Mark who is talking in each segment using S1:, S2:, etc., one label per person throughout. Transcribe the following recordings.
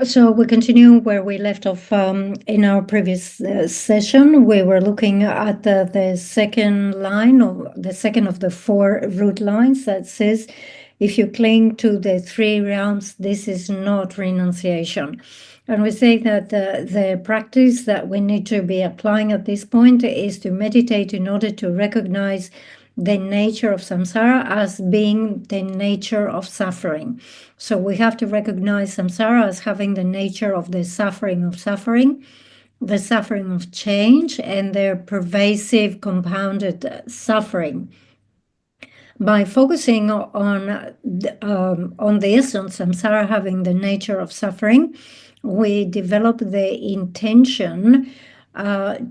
S1: So we continue where we left off in our previous session. We were looking at the second line, or the second of the four root lines that says, if you cling to the three realms, this is not renunciation. And we say that the practice that we need to be applying at this point is to meditate in order to recognize the nature of samsara as being the nature of suffering. So we have to recognize samsara as having the nature of the suffering of suffering, the suffering of change, and their pervasive compounded suffering. By focusing on this, on samsara having the nature of suffering, we develop the intention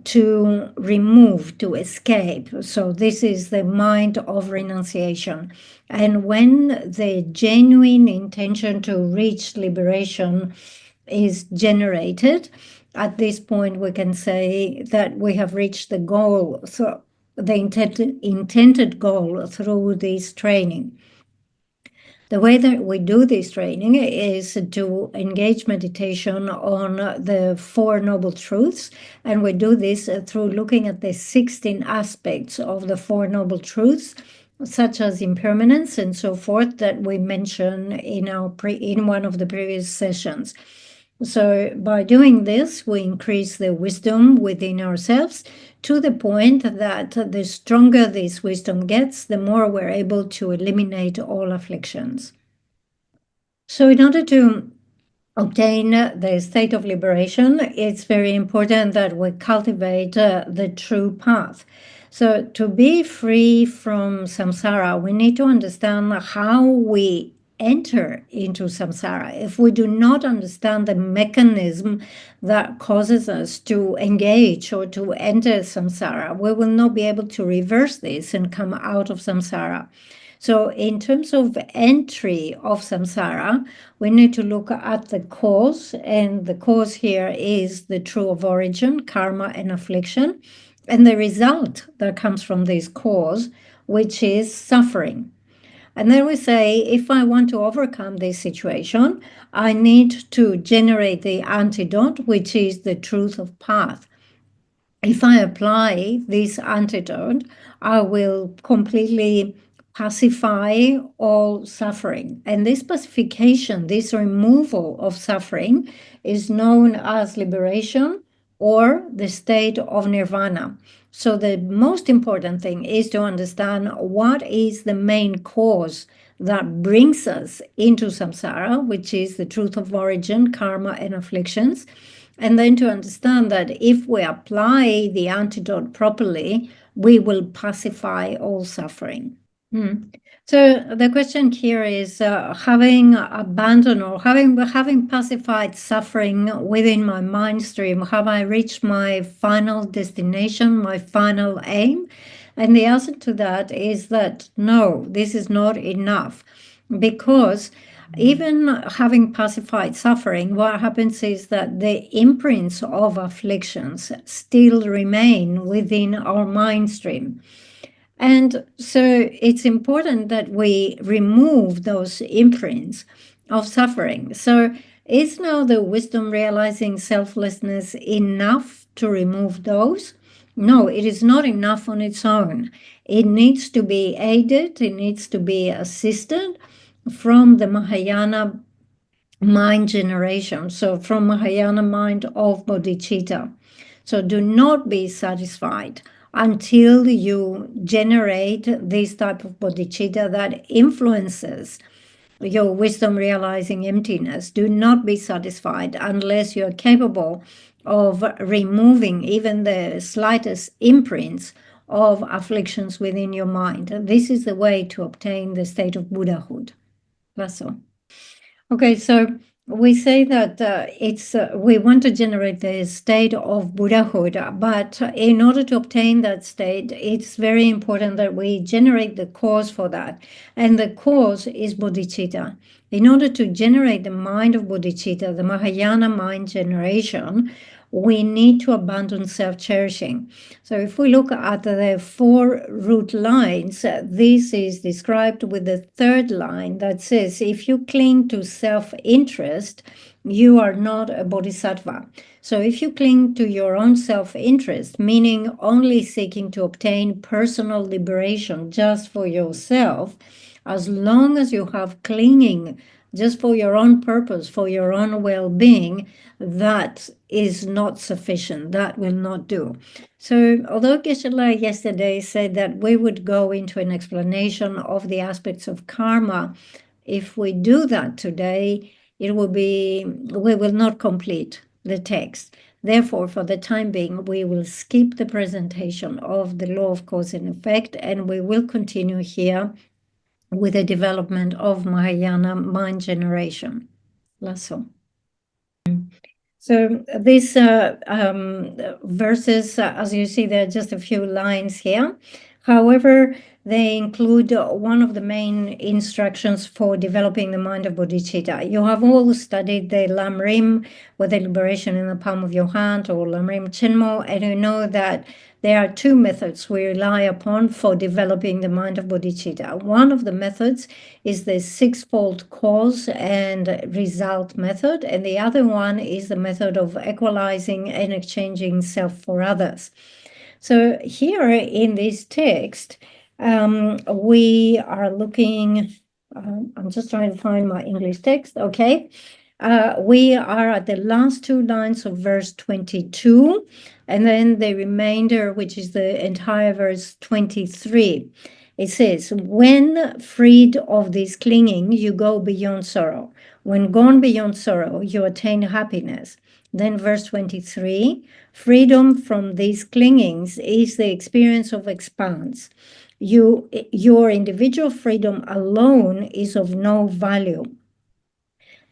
S1: to remove, to escape. So this is the mind of renunciation. And when the genuine intention to reach liberation is generated, at this point we can say that we have reached the goal, so the intended goal through this training. The way that we do this training is to engage meditation on the Four Noble Truths, and we do this through looking at the 16 aspects of the Four Noble Truths, such as impermanence and so forth, that we mentioned in one of the previous sessions. So by doing this, we increase the wisdom within ourselves to the point that the stronger this wisdom gets, the more we're able to eliminate all afflictions. So in order to obtain the state of liberation, it's very important that we cultivate the true path. So to be free from samsara, we need to understand how we enter into samsara. If we do not understand the mechanism that causes us to engage or to enter samsara, we will not be able to reverse this and come out of samsara. So in terms of entry of samsara, we need to look at the cause, and the cause here is the true of origin, karma and affliction, and the result that comes from this cause, which is suffering. And then we say, if I want to overcome this situation, I need to generate the antidote, which is the truth of path. If I apply this antidote, I will completely pacify all suffering. And this pacification, this removal of suffering, is known as liberation or the state of nirvana. So the most important thing is to understand what is the main cause that brings us into samsara, which is the truth of origin, karma, and afflictions. And then to understand that if we apply the antidote properly, we will pacify all suffering. So the question here is, having abandoned or having pacified suffering within my mind stream, have I reached my final destination, my final aim? And the answer to that is that no, this is not enough, because even having pacified suffering, what happens is that the imprints of afflictions still remain within our mind stream. And so it's important that we remove those imprints of suffering. So is now the wisdom realizing selflessness enough to remove those? No, it is not enough on its own. It needs to be aided, it needs to be assisted from the Mahayana mind generation, so from Mahayana mind of bodhicitta. So do not be satisfied until you generate this type of bodhicitta that influences your wisdom realizing emptiness. Do not be satisfied unless you're capable of removing even the slightest imprints of afflictions within your mind. This is the way to obtain the state of Buddhahood. That's all. Okay, so we say that we want to generate the state of Buddhahood, but in order to obtain that state, it's very important that we generate the cause for that. And the cause is bodhicitta. In order to generate the mind of bodhicitta, the Mahayana mind generation, we need to abandon self-cherishing. So if we look at the four root lines, this is described with the third line that says, if you cling to self-interest, you are not a bodhisattva. So if you cling to your own self-interest, meaning only seeking to obtain personal liberation just for yourself, as long as you have clinging just for your own purpose, for your own well-being, that is not sufficient. That will not do. So although Geshe yesterday said that we would go into an explanation of the aspects of karma, if we do that today, we will not complete the text. Therefore, for the time being, we will skip the presentation of the law of cause and effect, and we will continue here with the development of Mahayana mind generation. Lasso. So these verses, as you see, there are just a few lines here. However, they include one of the main instructions for developing the mind of bodhicitta. You have all studied the Lam Rim with the liberation in the palm of your hand, or Lam Rim Chenmo, and you know that there are two methods we rely upon for developing the mind of bodhicitta. One of the methods is the sixfold cause and result method, and the other one is the method of equalizing and exchanging self for others. So here in this text, we are looking, I'm just trying to find my English text, okay. We are at the last two lines of verse 22, and then the remainder, which is the entire verse 23. It says, when freed of this clinging, you go beyond sorrow. When gone beyond sorrow, you attain happiness. Then verse 23, freedom from these clingings is the experience of expanse. Your individual freedom alone is of no value.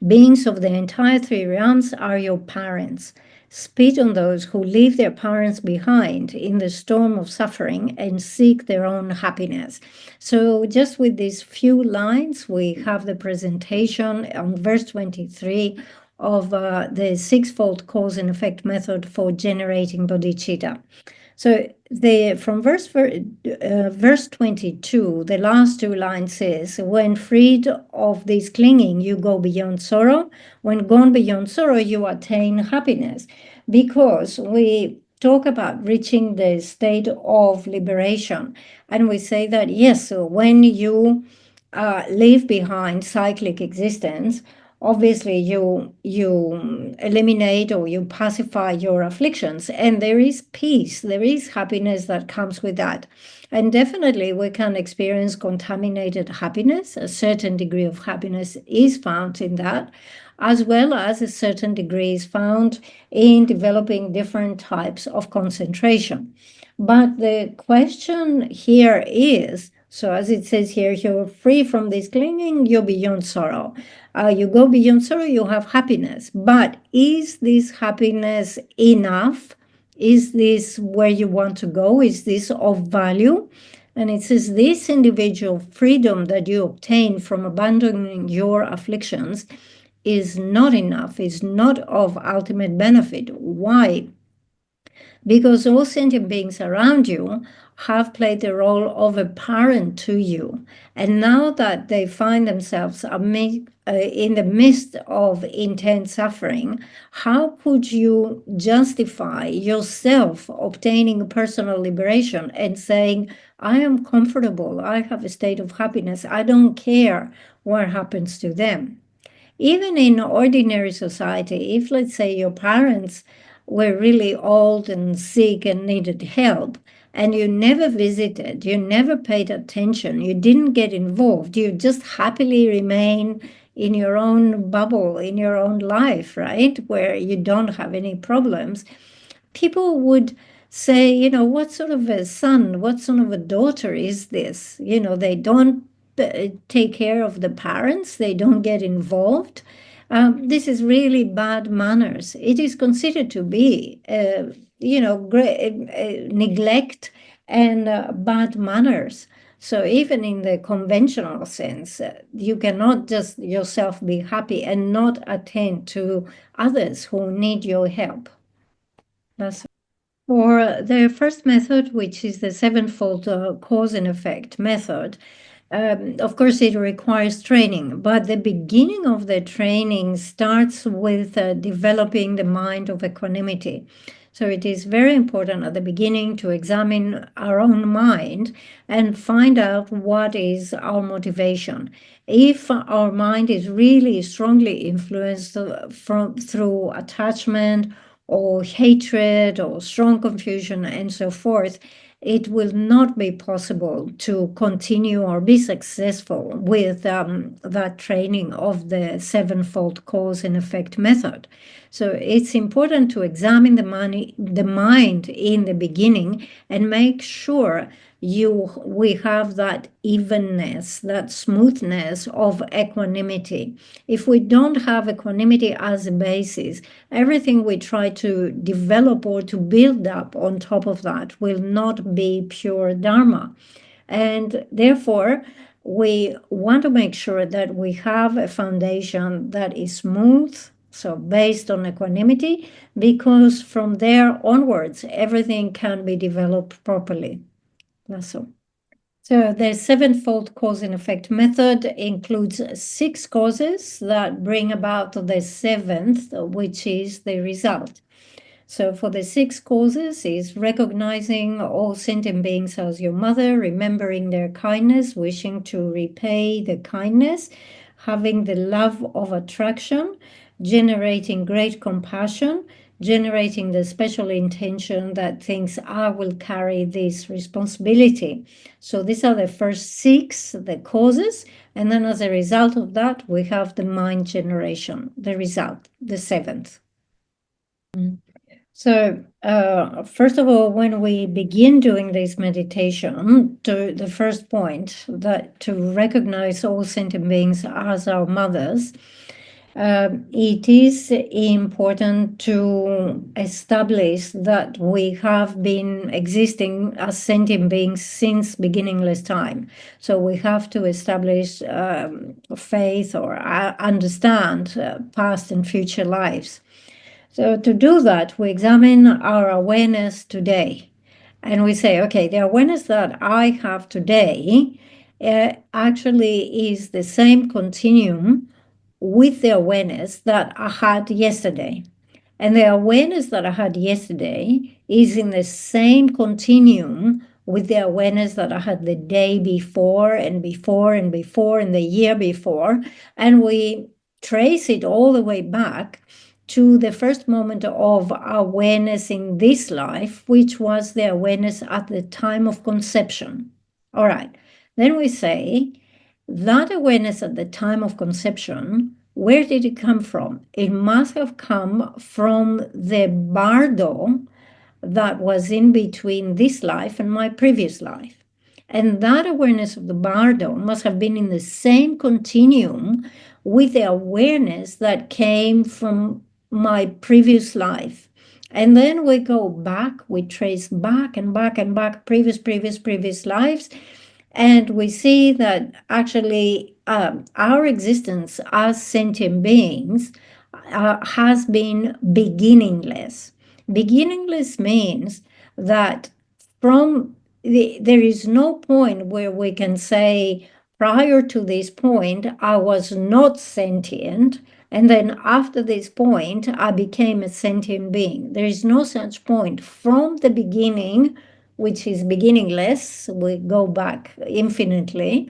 S1: Beings of the entire three realms are your parents. Spit on those who leave their parents behind in the storm of suffering and seek their own happiness. So just with these few lines, we have the presentation on verse 23 of the sixfold cause and effect method for generating bodhicitta. So from verse 22, the last two lines says, when freed of this clinging, you go beyond sorrow. When gone beyond sorrow, you attain happiness. Because we talk about reaching the state of liberation. And we say that, yes, so when you leave behind cyclic existence, obviously you eliminate or you pacify your afflictions, and there is peace, there is happiness that comes with that. And definitely we can experience contaminated happiness. A certain degree of happiness is found in that, as well as a certain degree is found in developing different types of concentration. But the question here is, so as it says here, you're free from this clinging, you're beyond sorrow. You go beyond sorrow, you have happiness. But is this happiness enough? Is this where you want to go? Is this of value? And it says this individual freedom that you obtain from abandoning your afflictions is not enough, is not of ultimate benefit. Why? Because all sentient beings around you have played the role of a parent to you. And now that they find themselves in the midst of intense suffering, how could you justify yourself obtaining personal liberation and saying, I am comfortable, I have a state of happiness, I don't care what happens to them? Even in ordinary society, if, let's say, your parents were really old and sick and needed help, and you never visited, you never paid attention, you didn't get involved, you just happily remain in your own bubble, in your own life, right, where you don't have any problems, people would say, what sort of a son, what sort of a daughter is this? They don't take care of the parents, they don't get involved. This is really bad manners. It is considered to be, neglect and bad manners. So even in the conventional sense, you cannot just yourself be happy and not attend to others who need your help. That's for the first method, which is the sevenfold cause and effect method. Of course, it requires training, but the beginning of the training starts with developing the mind of equanimity. So it is very important at the beginning to examine our own mind and find out what is our motivation. If our mind is really strongly influenced through attachment or hatred or strong confusion and so forth, it will not be possible to continue or be successful with that training of the sevenfold cause and effect method. So it's important to examine the mind in the beginning and make sure we have that evenness, that smoothness of equanimity. If we don't have equanimity as a basis, everything we try to develop or to build up on top of that will not be pure Dharma. And therefore, we want to make sure that we have a foundation that is smooth, so based on equanimity, because from there onwards, everything can be developed properly. That's all. So the sevenfold cause and effect method includes 6 causes that bring about the seventh, which is the result. So for the 6 causes is recognizing all sentient beings as your mother, remembering their kindness, wishing to repay the kindness, having the love of attraction, generating great compassion, generating the special intention that thinks, I will carry this responsibility. So these are the first 6, the causes. And then as a result of that, we have the mind generation, the result, the 7th. So, first of all, when we begin doing this meditation, to the first point, that to recognize all sentient beings as our mothers, it is important to establish that we have been existing as sentient beings since beginningless time. So we have to establish faith or understand past and future lives. So to do that, we examine our awareness today. And we say, okay, the awareness that I have today actually is the same continuum with the awareness that I had yesterday. And the awareness that I had yesterday is in the same continuum with the awareness that I had the day before and before and before and the year before. And we trace it all the way back to the first moment of awareness in this life, which was the awareness at the time of conception. All right. Then we say that awareness at the time of conception, where did it come from? It must have come from the bardo that was in between this life and my previous life. And that awareness of the bardo must have been in the same continuum with the awareness that came from my previous life. And then we go back, we trace back and back and back, previous lives. And we see that actually our existence as sentient beings has been beginningless. Beginningless means that there is no point where we can say, prior to this point, I was not sentient, and then after this point, I became a sentient being. There is no such point. From the beginning, which is beginningless, we go back infinitely,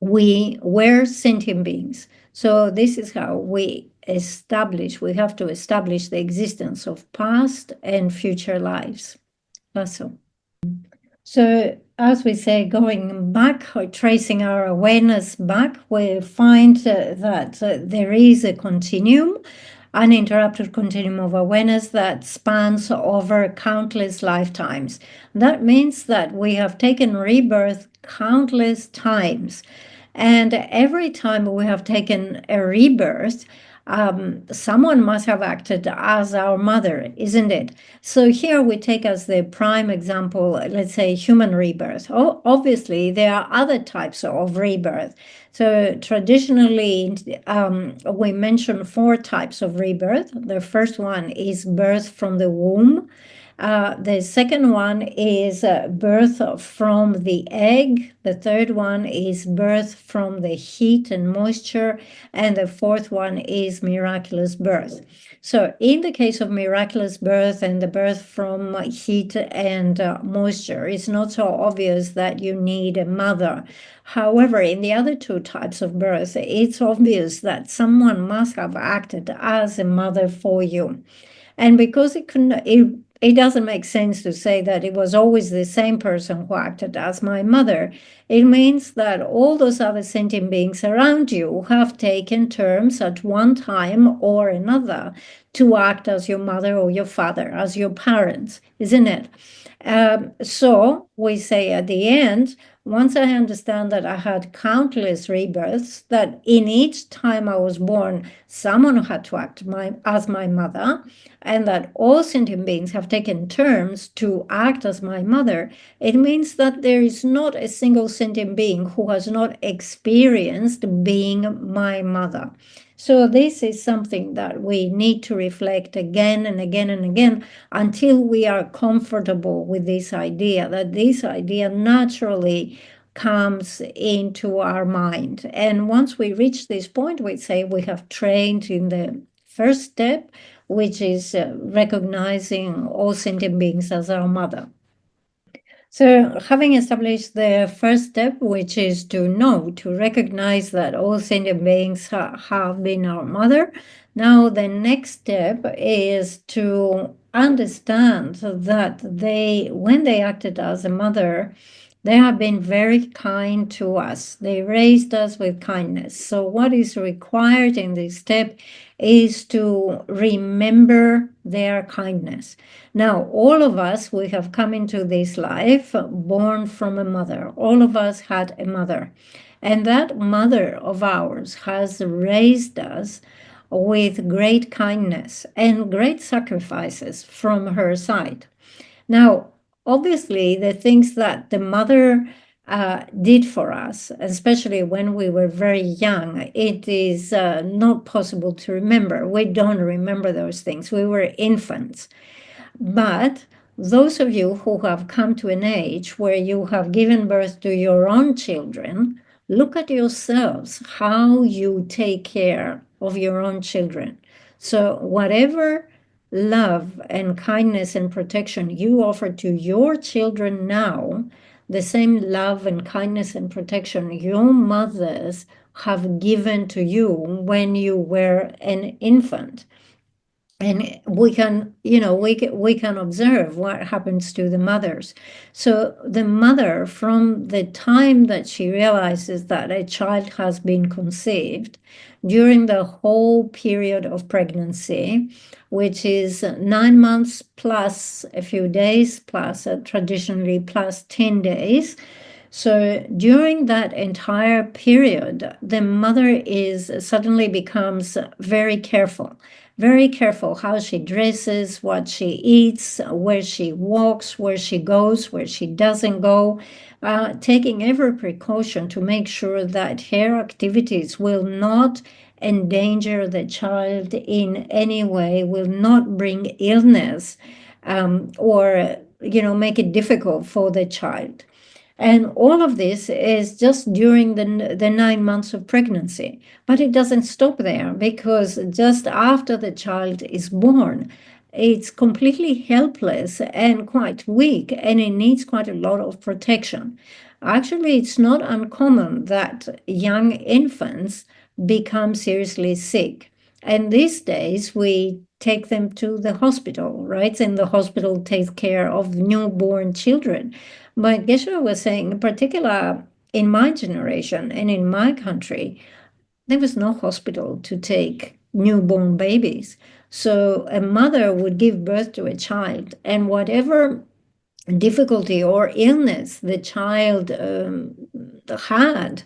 S1: we were sentient beings. So this is how we have to establish the existence of past and future lives. Also. So as we say, going back or tracing our awareness back, we find that there is a continuum, uninterrupted continuum of awareness that spans over countless lifetimes. That means that we have taken rebirth countless times. And every time we have taken a rebirth, someone must have acted as our mother, isn't it? So here we take as the prime example, let's say human rebirth. Oh, obviously, there are other types of rebirth. So traditionally, we mention 4 types of rebirth. The first one is birth from the womb. The second one is birth from the egg. The third one is birth from the heat and moisture. And the fourth one is miraculous birth. So in the case of miraculous birth and the birth from heat and moisture, it's not so obvious that you need a mother. However, in the other two types of birth, it's obvious that someone must have acted as a mother for you. And because it doesn't make sense to say that it was always the same person who acted as my mother. It means that all those other sentient beings around you have taken turns at one time or another to act as your mother or your father, as your parents, isn't it? So we say at the end, once I understand that I had countless rebirths, that in each time I was born, someone had to act as my mother, and that all sentient beings have taken turns to act as my mother, it means that there is not a single sentient being who has not experienced being my mother. So this is something that we need to reflect again and again and again until we are comfortable with this idea, that this idea naturally comes into our mind. And once we reach this point, we say we have trained in the first step, which is recognizing all sentient beings as our mother. So having established the first step, which is to know, to recognize that all sentient beings have been our mother, now the next step is to understand that when they acted as a mother, they have been very kind to us. They raised us with kindness. So what is required in this step is to remember their kindness. Now, all of us, we have come into this life born from a mother. All of us had a mother. And that mother of ours has raised us with great kindness and great sacrifices from her side. Now, obviously, the things that the mother did for us, especially when we were very young, it is not possible to remember. We don't remember those things. We were infants. But those of you who have come to an age where you have given birth to your own children, look at yourselves, how you take care of your own children. So whatever love and kindness and protection you offer to your children now, the same love and kindness and protection your mothers have given to you when you were an infant. And we can, we can observe what happens to the mothers. So the mother, from the time that she realizes that a child has been conceived, during the whole period of pregnancy, which is 9 months plus a few days, plus traditionally plus 10 days. So during that entire period, the mother suddenly becomes very careful how she dresses, what she eats, where she walks, where she goes, where she doesn't go, taking every precaution to make sure that her activities will not endanger the child in any way, will not bring illness, or make it difficult for the child. And all of this is just during the 9 months of pregnancy. But it doesn't stop there, because just after the child is born, it's completely helpless and quite weak, and it needs quite a lot of protection. Actually, it's not uncommon that young infants become seriously sick. And these days, we take them to the hospital, right? And the hospital takes care of newborn children. But Geshe was saying, in particular, in my generation and in my country, there was no hospital to take newborn babies. So a mother would give birth to a child, and whatever difficulty or illness the child had,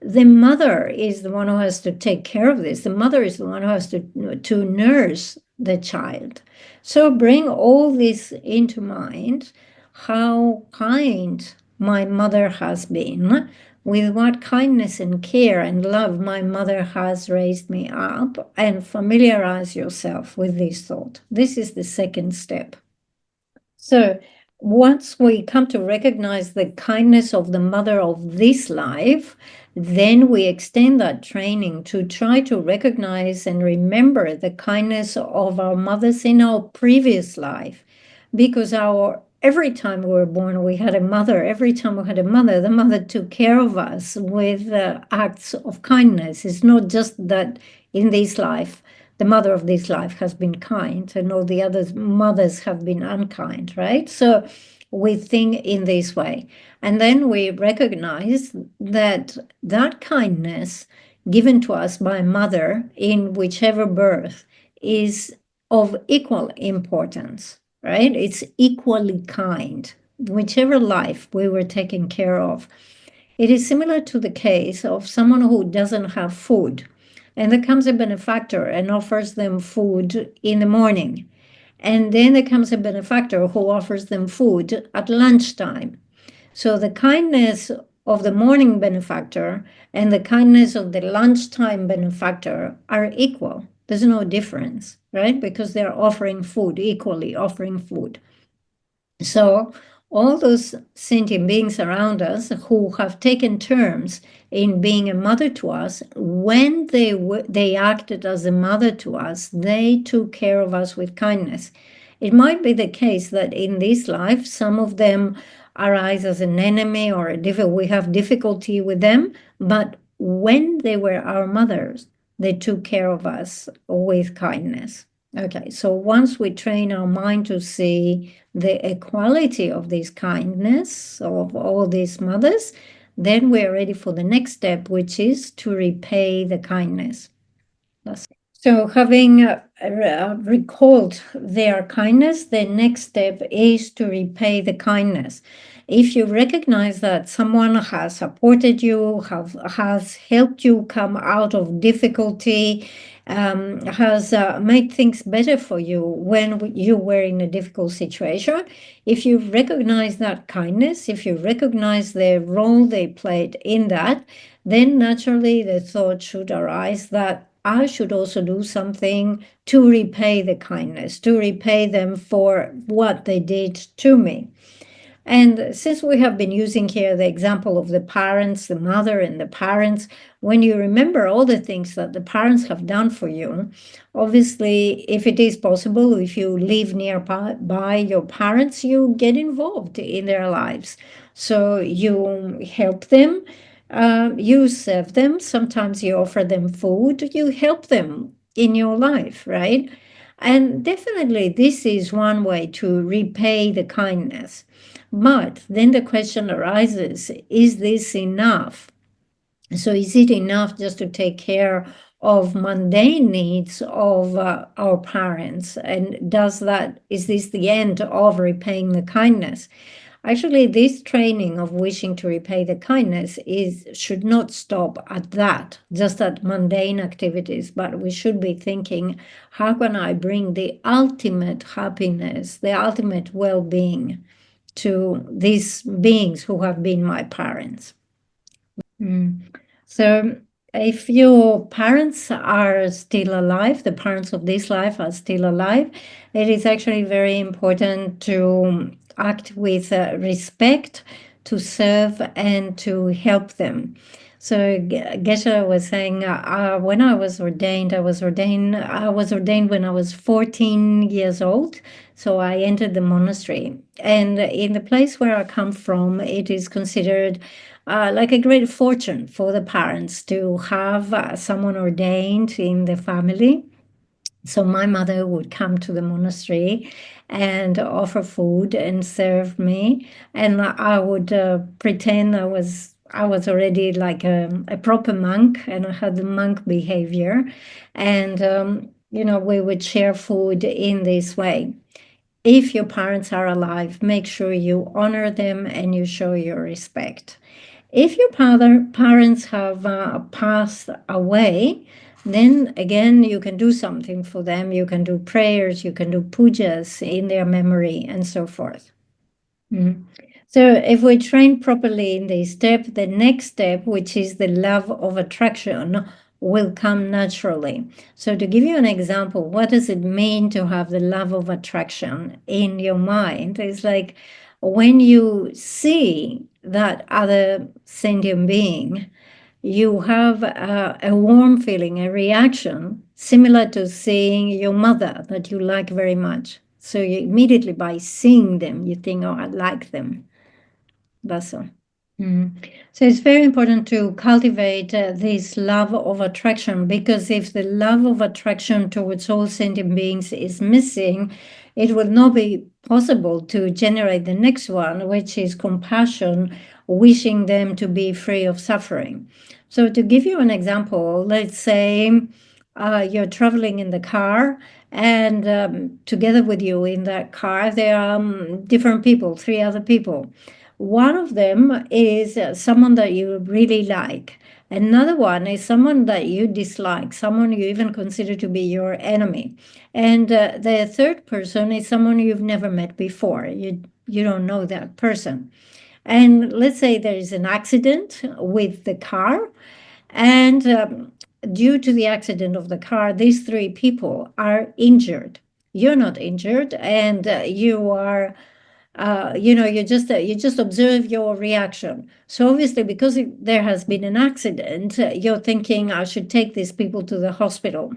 S1: the mother is the one who has to take care of this. The mother is the one who has to nurse the child. So bring all this into mind, how kind my mother has been, with what kindness and care and love my mother has raised me up, and familiarize yourself with this thought. This is the second step. So once we come to recognize the kindness of the mother of this life, then we extend that training to try to recognize and remember the kindness of our mothers in our previous life. Because every time we were born, we had a mother. Every time we had a mother, the mother took care of us with acts of kindness. It's not just that in this life the mother of this life has been kind and all the other mothers have been unkind, right? So we think in this way. And then we recognize that that kindness given to us by mother in whichever birth is of equal importance, right? It's equally kind, whichever life we were taken care of. It is similar to the case of someone who doesn't have food, and there comes a benefactor and offers them food in the morning. And then there comes a benefactor who offers them food at lunchtime. So the kindness of the morning benefactor and the kindness of the lunchtime benefactor are equal. There's no difference, right? Because they're offering food, equally offering food. So all those sentient beings around us who have taken turns in being a mother to us, when they acted as a mother to us, they took care of us with kindness. It might be the case that in this life, some of them arise as an enemy or we have difficulty with them, but when they were our mothers, they took care of us with kindness. Okay, so once we train our mind to see the equality of this kindness of all these mothers, then we're ready for the next step, which is to repay the kindness. So having recalled their kindness, the next step is to repay the kindness. If you recognize that someone has supported you, has helped you come out of difficulty, has made things better for you when you were in a difficult situation, if you recognize that kindness, if you recognize the role they played in that, then naturally the thought should arise that I should also do something to repay the kindness, to repay them for what they did to me. And since we have been using here the example of the parents, the mother and the parents, when you remember all the things that the parents have done for you, obviously, if it is possible, if you live nearby your parents, you get involved in their lives. So you help them, you serve them, sometimes you offer them food, you help them in your life, right? And definitely, this is one way to repay the kindness. But then the question arises, is this enough? So is it enough just to take care of mundane needs of our parents? And is this the end of repaying the kindness? Actually, this training of wishing to repay the kindness should not stop at that, just at mundane activities, but we should be thinking, how can I bring the ultimate happiness, the ultimate well-being to these beings who have been my parents? So if your parents are still alive, the parents of this life are still alive, it is actually very important to act with respect, to serve, and to help them. So Geshe was saying, when I was ordained, I was ordained when I was 14 years old. So I entered the monastery. And in the place where I come from, it is considered like a great fortune for the parents to have someone ordained in the family. So my mother would come to the monastery and offer food and serve me, and I would pretend I was already like a proper monk, and I had the monk behavior, and we would share food in this way. If your parents are alive, make sure you honor them and you show your respect. If your parents have passed away, then again, you can do something for them. You can do prayers, you can do pujas in their memory, and so forth. So if we train properly in this step, the next step, which is the love of attraction will come naturally. So to give you an example, what does it mean to have the love of attraction in your mind? It's like when you see that other sentient being, you have a warm feeling, a reaction similar to seeing your mother that you like very much. So you immediately, by seeing them, you think, oh, I like them. That's all. So it's very important to cultivate this love of attraction, because if the love of attraction towards all sentient beings is missing, it will not be possible to generate the next one, which is compassion, wishing them to be free of suffering. So to give you an example, let's say you're traveling in the car, and together with you in that car, there are different people, three other people. One of them is someone that you really like. Another one is someone that you dislike, someone you even consider to be your enemy. And the third person is someone you've never met before. You don't know that person. And let's say there is an accident with the car, and due to the accident of the car, these three people are injured. You're not injured, and you are you just observe your reaction. So obviously, because there has been an accident, you're thinking, I should take these people to the hospital.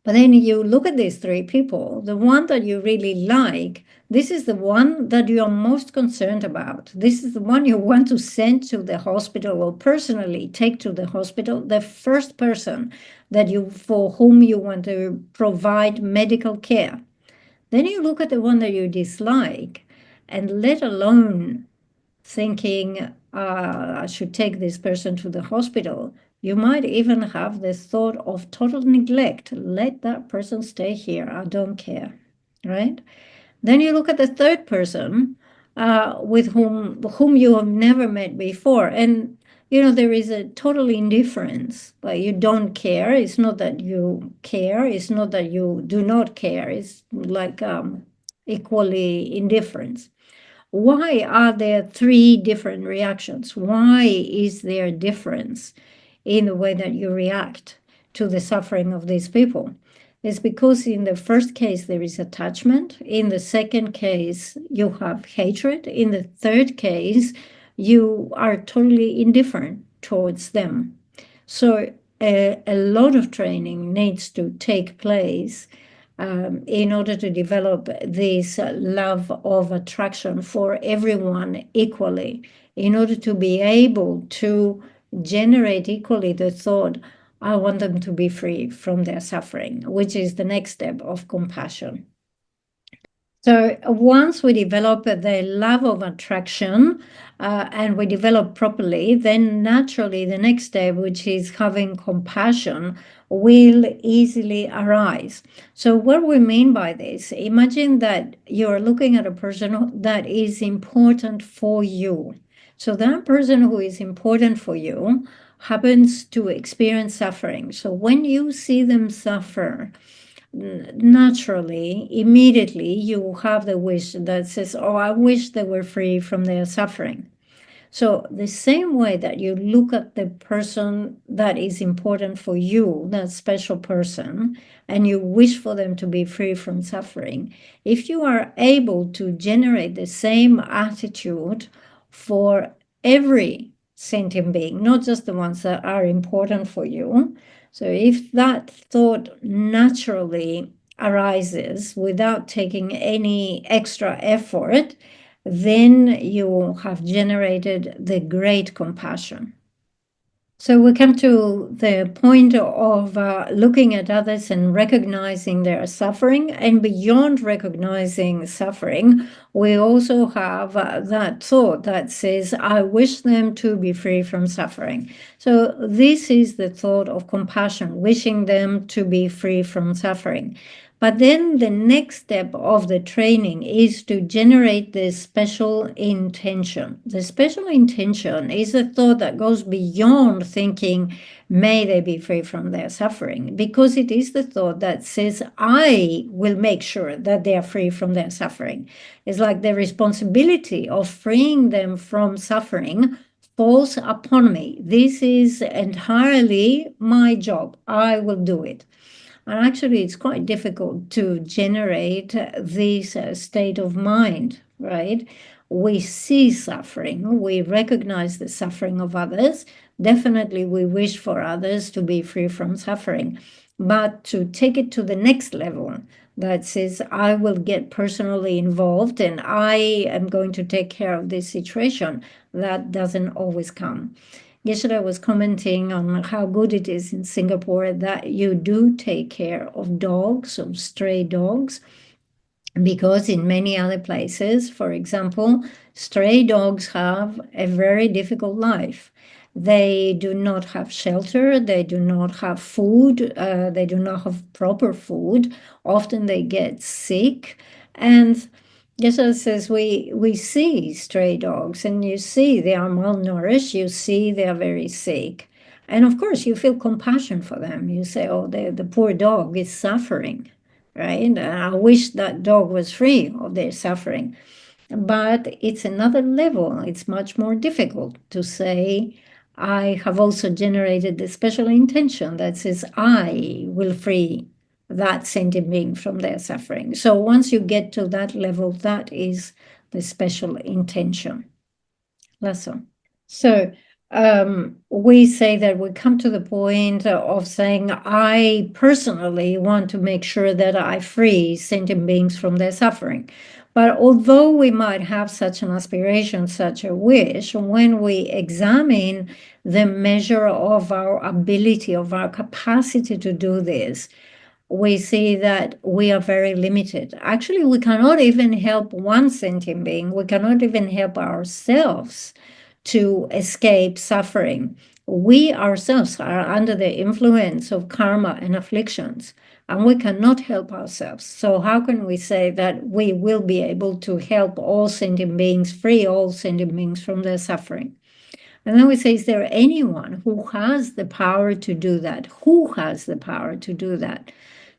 S1: But then you look at these three people, the one that you really like, this is the one that you are most concerned about. This is the one you want to send to the hospital, or personally take to the hospital, the first person for whom you want to provide medical care. Then you look at the one that you dislike, and let alone thinking, I should take this person to the hospital, you might even have the thought of total neglect. Let that person stay here. I don't care, right? Then you look at the third person with whom you have never met before, and there is a total indifference. Like, you don't care. It's not that you care. It's not that you do not care. It's like equally indifference. Why are there three different reactions? Why is there a difference in the way that you react to the suffering of these people? It's because in the first case, there is attachment. In the second case, you have hatred. In the third case, you are totally indifferent towards them. So a lot of training needs to take place in order to develop this love of attraction for everyone equally, in order to be able to generate equally the thought, I want them to be free from their suffering, which is the next step of compassion. So once we develop the love of attraction and we develop properly, then naturally the next step, which is having compassion, will easily arise. So what we mean by this, imagine that you're looking at a person that is important for you. So that person who is important for you happens to experience suffering. So when you see them suffer, naturally, immediately, you have the wish that says, oh, I wish they were free from their suffering. So the same way that you look at the person that is important for you, that special person, and you wish for them to be free from suffering, if you are able to generate the same attitude for every sentient being, not just the ones that are important for you. So if that thought naturally arises without taking any extra effort, then you have generated the great compassion. So we come to the point of looking at others and recognizing their suffering. And beyond recognizing suffering, we also have that thought that says, I wish them to be free from suffering. So this is the thought of compassion, wishing them to be free from suffering. But then the next step of the training is to generate this special intention. The special intention is a thought that goes beyond thinking, may they be free from their suffering, because it is the thought that says, I will make sure that they are free from their suffering. It's like the responsibility of freeing them from suffering falls upon me. This is entirely my job. I will do it. And actually, it's quite difficult to generate this state of mind, right? We see suffering, we recognize the suffering of others. Definitely, we wish for others to be free from suffering. But to take it to the next level, that says, I will get personally involved and I am going to take care of this situation, that doesn't always come. Yesterday I was commenting on how good it is in Singapore that you do take care of dogs, of stray dogs, because in many other places, for example, stray dogs have a very difficult life. They do not have shelter, they do not have food, they do not have proper food. Often they get sick. And Geshe says we see stray dogs and you see they are malnourished, you see they are very sick. And of course, you feel compassion for them. You say, oh, the poor dog is suffering, right? And I wish that dog was free of their suffering. But it's another level. It's much more difficult to say, I have also generated the special intention that says, I will free that sentient being from their suffering. So once you get to that level, that is the special intention. Lasso. So we say that we come to the point of saying, I personally want to make sure that I free sentient beings from their suffering. But although we might have such an aspiration, such a wish, when we examine the measure of our ability, of our capacity to do this, we see that we are very limited. Actually, we cannot even help one sentient being. We cannot even help ourselves to escape suffering. We ourselves are under the influence of karma and afflictions, and we cannot help ourselves. So how can we say that we will be able to help all sentient beings, free all sentient beings from their suffering? And then we say, is there anyone who has the power to do that? Who has the power to do that?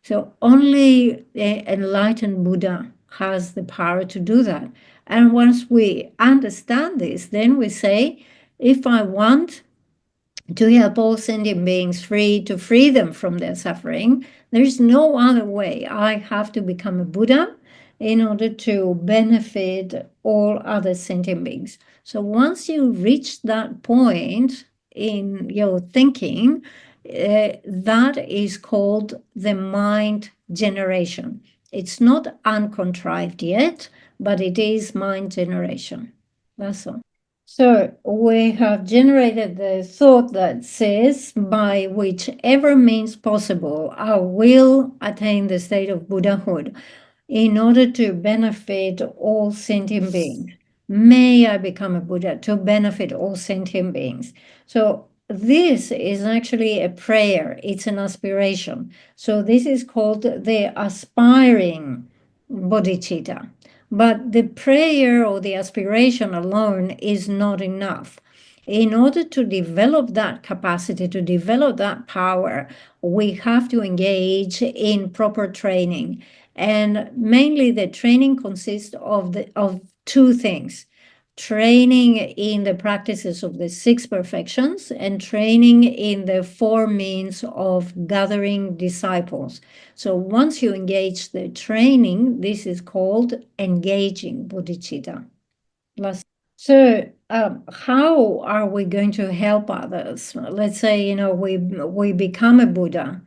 S1: So only the enlightened Buddha has the power to do that. And once we understand this, then we say, if I want to help all sentient beings to free them from their suffering, there's no other way. I have to become a Buddha in order to benefit all other sentient beings. So once you reach that point in your thinking, that is called the mind generation. It's not uncontrived yet, but it is mind generation. That's all. So we have generated the thought that says, by whichever means possible, I will attain the state of Buddhahood in order to benefit all sentient beings. May I become a Buddha to benefit all sentient beings. So this is actually a prayer. It's an aspiration. So this is called the aspiring bodhicitta. But the prayer or the aspiration alone is not enough. In order to develop that capacity, to develop that power, we have to engage in proper training. And mainly the training consists of two things: training in the practices of the six perfections and training in the four means of gathering disciples. So once you engage the training, this is called engaging bodhicitta. So how are we going to help others? Let's say, we become a Buddha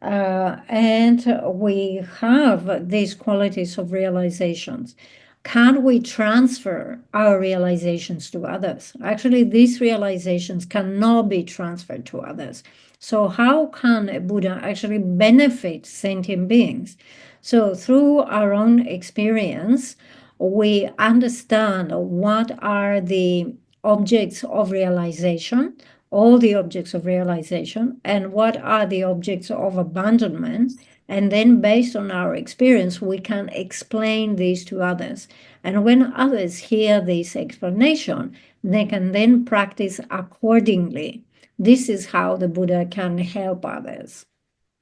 S1: and we have these qualities of realizations. Can we transfer our realizations to others? Actually, these realizations cannot be transferred to others. So how can a Buddha actually benefit sentient beings? So through our own experience, we understand what are the objects of realization, all the objects of realization, and what are the objects of abandonment. And then based on our experience, we can explain these to others. And when others hear this explanation, they can then practice accordingly. This is how the Buddha can help others.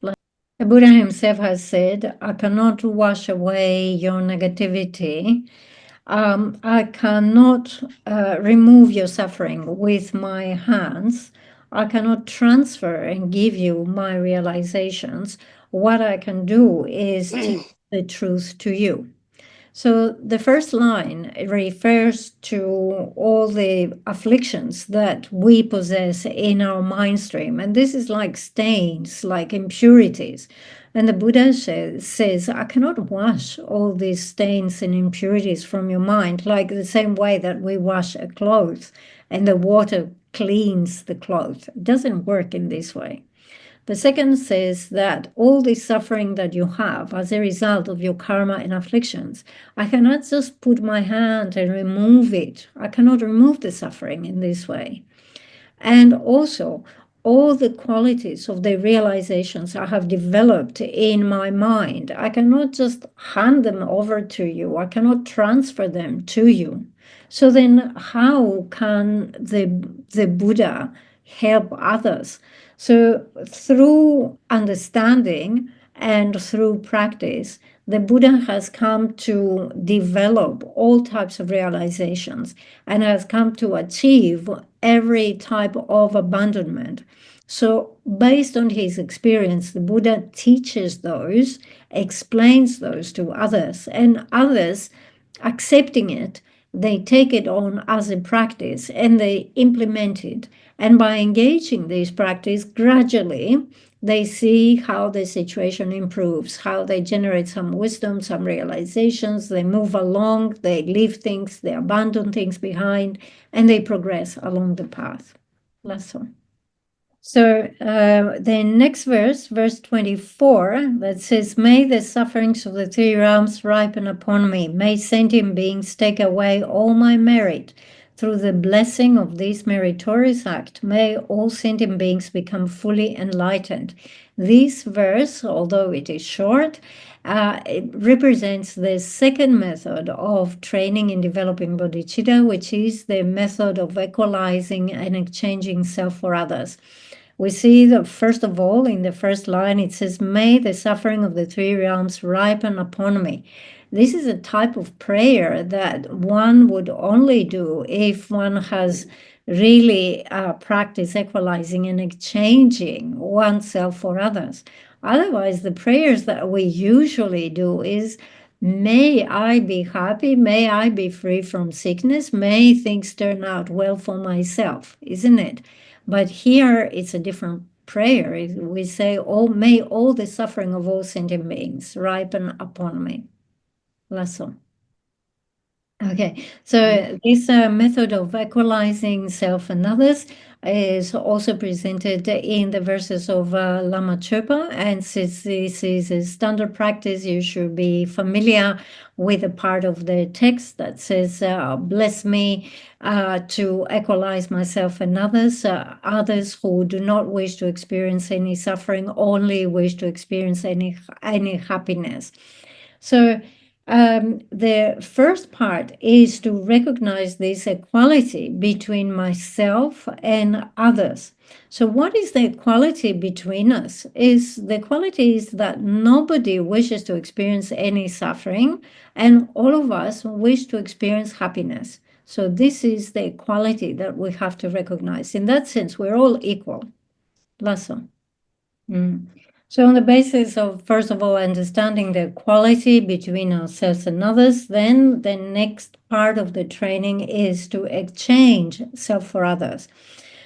S1: The Buddha himself has said, I cannot wash away your negativity. I cannot remove your suffering with my hands. I cannot transfer and give you my realizations. What I can do is teach the truth to you. So the first line refers to all the afflictions that we possess in our mind stream. And this is like stains, like impurities. And the Buddha says, I cannot wash all these stains and impurities from your mind, like the same way that we wash a cloth and the water cleans the cloth. It doesn't work in this way. The second says that all the suffering that you have as a result of your karma and afflictions, I cannot just put my hand and remove it. I cannot remove the suffering in this way. And also, all the qualities of the realizations I have developed in my mind, I cannot just hand them over to you. I cannot transfer them to you. So then how can the Buddha help others? So through understanding and through practice, the Buddha has come to develop all types of realizations and has come to achieve every type of abandonment. So, based on his experience, the Buddha teaches those, explains those to others, and others accepting it, they take it on as a practice and they implement it. And by engaging this practice gradually, they see how the situation improves, how they generate some wisdom, some realizations, they move along, they leave things, they abandon things behind, and they progress along the path. Lesson. So the next verse, verse 24, that says, May the sufferings of the three realms ripen upon me. May sentient beings take away all my merit. Through the blessing of this meritorious act, may all sentient beings become fully enlightened. This verse, although it is short, it represents the second method of training in developing bodhicitta, which is the method of equalizing and exchanging self for others. We see that, first of all, in the first line, it says, May the suffering of the three realms ripen upon me. This is a type of prayer that one would only do if one has really practiced equalizing and exchanging oneself for others. Otherwise, the prayers that we usually do is, May I be happy, may I be free from sickness, may things turn out well for myself, isn't it? But here it's a different prayer. We say, Oh, may all the suffering of all sentient beings ripen upon me. Lesson. Okay, so this method of equalizing self and others is also presented in the verses of Lama Chöpa, and since this is a standard practice, you should be familiar with a part of the text that says, bless me to equalize myself and others, others who do not wish to experience any suffering, only wish to experience any happiness. So the first part is to recognize this equality between myself and others. So what is the equality between us? The equality is that nobody wishes to experience any suffering, and all of us wish to experience happiness. So this is the equality that we have to recognize. In that sense, we're all equal. Lesson. So on the basis of, first of all, understanding the equality between ourselves and others, then the next part of the training is to exchange self for others.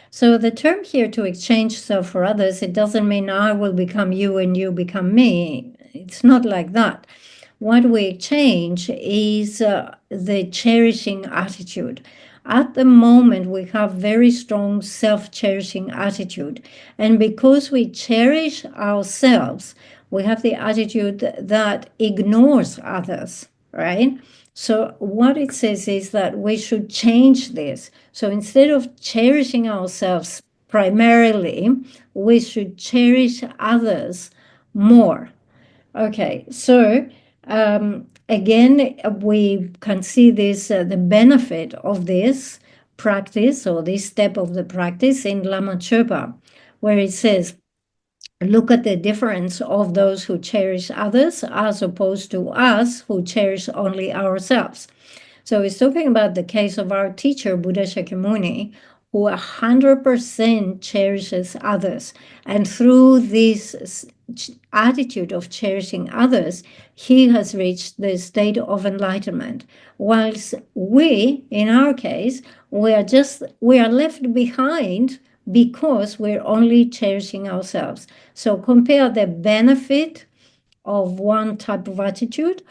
S1: So the term here, to exchange self for others, it doesn't mean I will become you and you become me. It's not like that. What we exchange is the cherishing attitude. At the moment, we have very strong self-cherishing attitude. And because we cherish ourselves, we have the attitude that ignores others, right? So what it says is that we should change this. So instead of cherishing ourselves primarily, we should cherish others more. Okay, so again, we can see this, the benefit of this practice or this step of the practice in Lama Chöpa, where it says, look at the difference of those who cherish others as opposed to us who cherish only ourselves. So it's talking about the case of our teacher, Buddha Shakyamuni, who 100% cherishes others. And through this attitude of cherishing others, he has reached the state of enlightenment. Whilst we, in our case, we are left behind because we're only cherishing ourselves. So compare the benefit of one type of attitude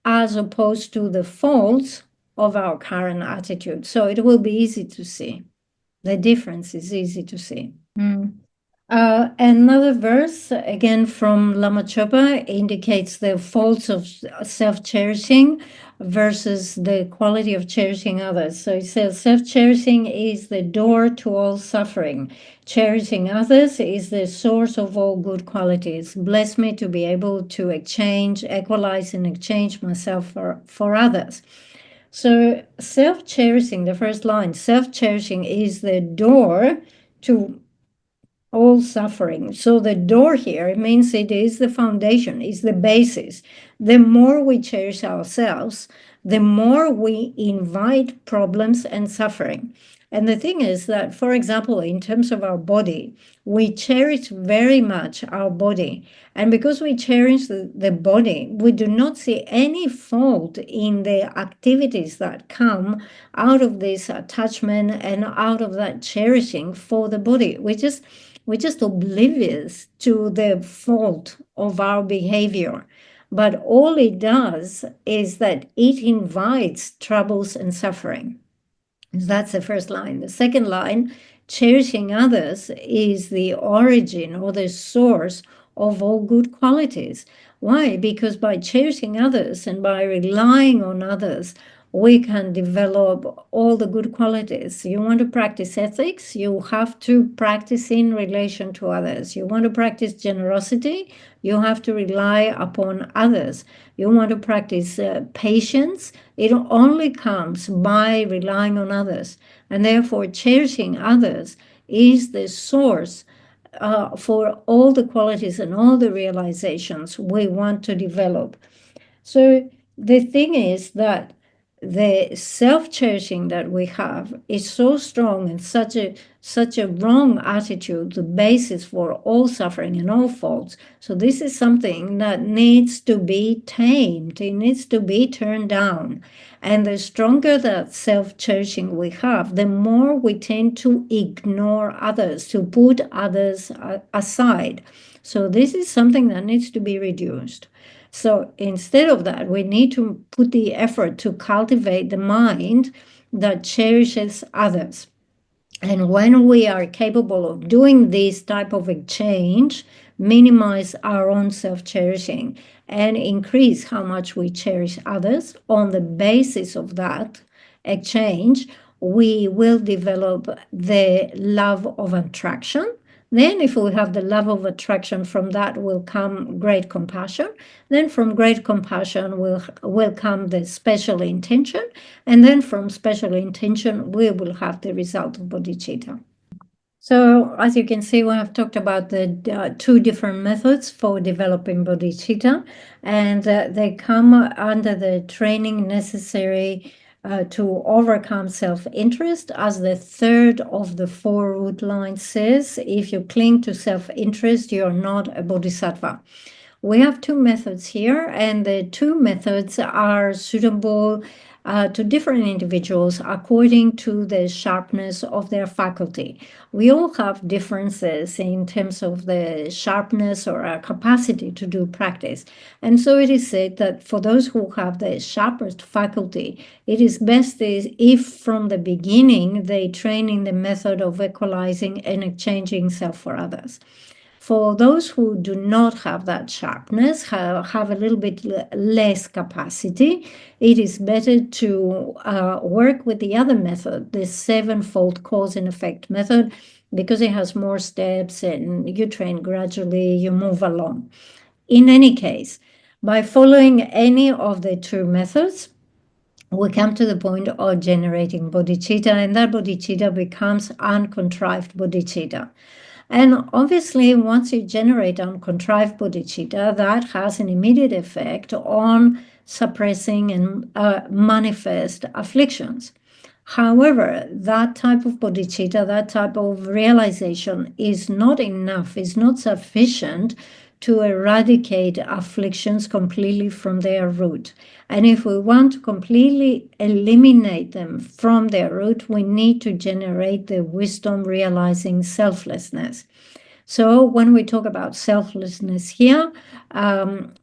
S1: as opposed to the faults of our current attitude. So it will be easy to see. The difference is easy to see. Another verse, again from Lama Chopa, indicates the faults of self-cherishing versus the quality of cherishing others. So it says, self-cherishing is the door to all suffering. Cherishing others is the source of all good qualities. Bless me to be able to equalize and exchange myself for others. So self-cherishing, the first line, self-cherishing is the door to all suffering. So the door here, it means it is the foundation, is the basis. The more we cherish ourselves, the more we invite problems and suffering. And the thing is that, for example, in terms of our body, we cherish very much our body. And because we cherish the body, we do not see any fault in the activities that come out of this attachment and out of that cherishing for the body. We're just oblivious to the fault of our behavior. But all it does is that it invites troubles and suffering. That's the first line. The second line, cherishing others, is the origin or the source of all good qualities. Why? Because by cherishing others and by relying on others, we can develop all the good qualities. You want to practice ethics, you have to practice in relation to others. You want to practice generosity, you have to rely upon others. You want to practice patience, it only comes by relying on others. And therefore, cherishing others is the source for all the qualities and all the realizations we want to develop. So the thing is that the self-cherishing that we have is so strong and such a wrong attitude, the basis for all suffering and all faults. So this is something that needs to be tamed. It needs to be turned down. And the stronger that self-cherishing we have, the more we tend to ignore others, to put others aside. So this is something that needs to be reduced. So instead of that, we need to put the effort to cultivate the mind that cherishes others. And when we are capable of doing this type of exchange, minimize our own self-cherishing and increase how much we cherish others, on the basis of that exchange, we will develop the love of attraction. Then if we have the love of attraction, from that will come great compassion. Then from great compassion will come the special intention. And then from special intention, we will have the result of bodhicitta. So as you can see, we have talked about the two different methods for developing bodhicitta, and they come under the training necessary to overcome self-interest. As the third of the four root lines says, if you cling to self-interest, you're not a bodhisattva. We have two methods here, and the two methods are suitable to different individuals according to the sharpness of their faculty. We all have differences in terms of the sharpness or our capacity to do practice. And so it is said that for those who have the sharpest faculty, it is best if from the beginning they train in the method of equalizing and exchanging self for others. For those who do not have that sharpness, have a little bit less capacity, it is better to work with the other method, the sevenfold cause and effect method, because it has more steps and you train gradually, you move along. In any case, by following any of the two methods, we come to the point of generating bodhicitta, and that bodhicitta becomes uncontrived bodhicitta. And obviously, once you generate uncontrived bodhicitta, that has an immediate effect on suppressing and manifest afflictions. However, that type of bodhicitta, that type of realization is not enough, is not sufficient to eradicate afflictions completely from their root. And if we want to completely eliminate them from their root, we need to generate the wisdom realizing selflessness. So when we talk about selflessness here,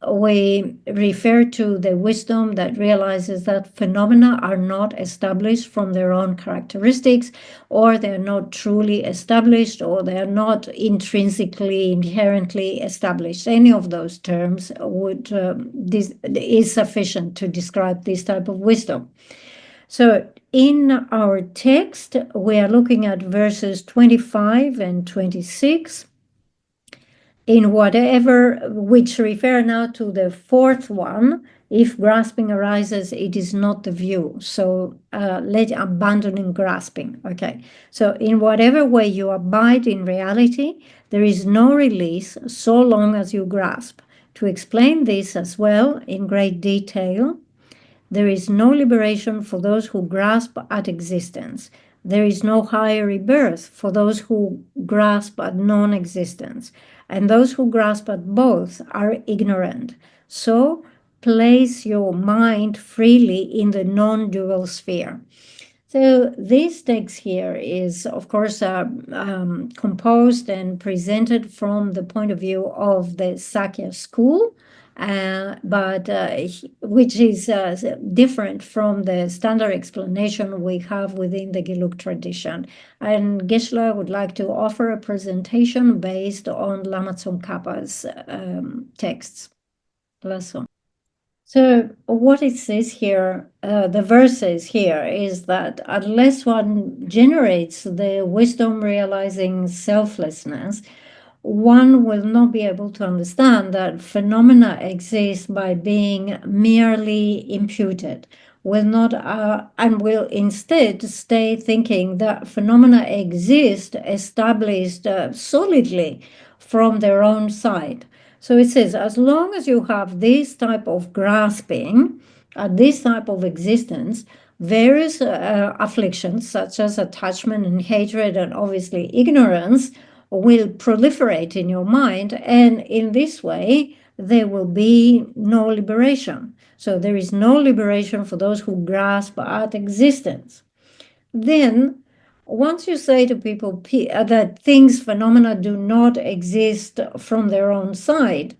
S1: we refer to the wisdom that realizes that phenomena are not established from their own characteristics, or they're not truly established, or they're not intrinsically, inherently established. Any of those terms this is sufficient to describe this type of wisdom. So in our text, we are looking at verses 25 and 26. In whatever, which refer now to the fourth one, if grasping arises, it is not the view. So let abandoning grasping. Okay. So in whatever way you abide in reality, there is no release so long as you grasp. To explain this as well in great detail, there is no liberation for those who grasp at existence. There is no higher rebirth for those who grasp at non-existence. And those who grasp at both are ignorant. So place your mind freely in the non-dual sphere. So this text here is, of course, composed and presented from the point of view of the Sakya school, but which is different from the standard explanation we have within the Gelug tradition. And Geshe would like to offer a presentation based on Lama Tsongkhapa's texts. Lasso. So what it says here, the verses here, is that unless one generates the wisdom realizing selflessness, one will not be able to understand that phenomena exist by being merely imputed, will not and will instead stay thinking that phenomena exist established solidly from their own side. So it says, as long as you have this type of grasping, this type of existence, various afflictions such as attachment and hatred and obviously ignorance will proliferate in your mind, and in this way there will be no liberation. So there is no liberation for those who grasp at existence. Then once you say to people that things, phenomena do not exist from their own side,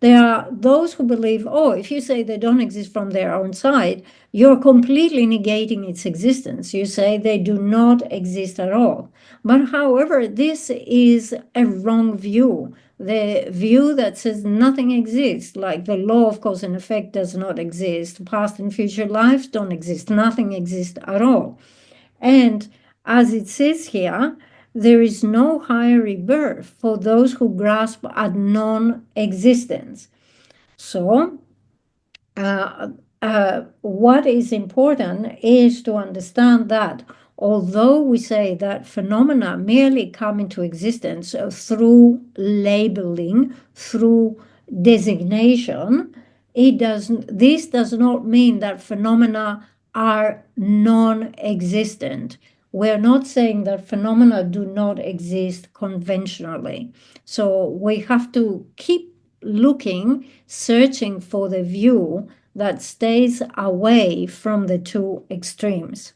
S1: there are those who believe, oh, if you say they don't exist from their own side, you're completely negating its existence. You say they do not exist at all. But however, this is a wrong view. The view that says nothing exists, like the law of cause and effect does not exist, past and future lives don't exist, nothing exists at all. And as it says here, there is no higher rebirth for those who grasp at non-existence. So what is important is to understand that although we say that phenomena merely come into existence through labeling, through designation, this does not mean that phenomena are non-existent. We're not saying that phenomena do not exist conventionally. So we have to keep looking, searching for the view that stays away from the two extremes.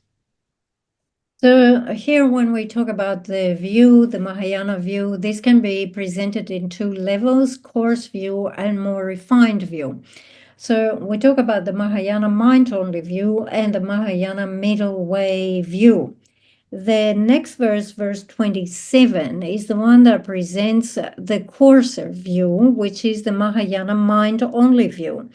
S1: So here, when we talk about the view, the Mahayana view, this can be presented in two levels, coarse view and more refined view. So we talk about the Mahayana mind-only view and the Mahayana middle way view. The next verse, verse 27, is the one that presents the coarser view, which is the Mahayana mind-only view.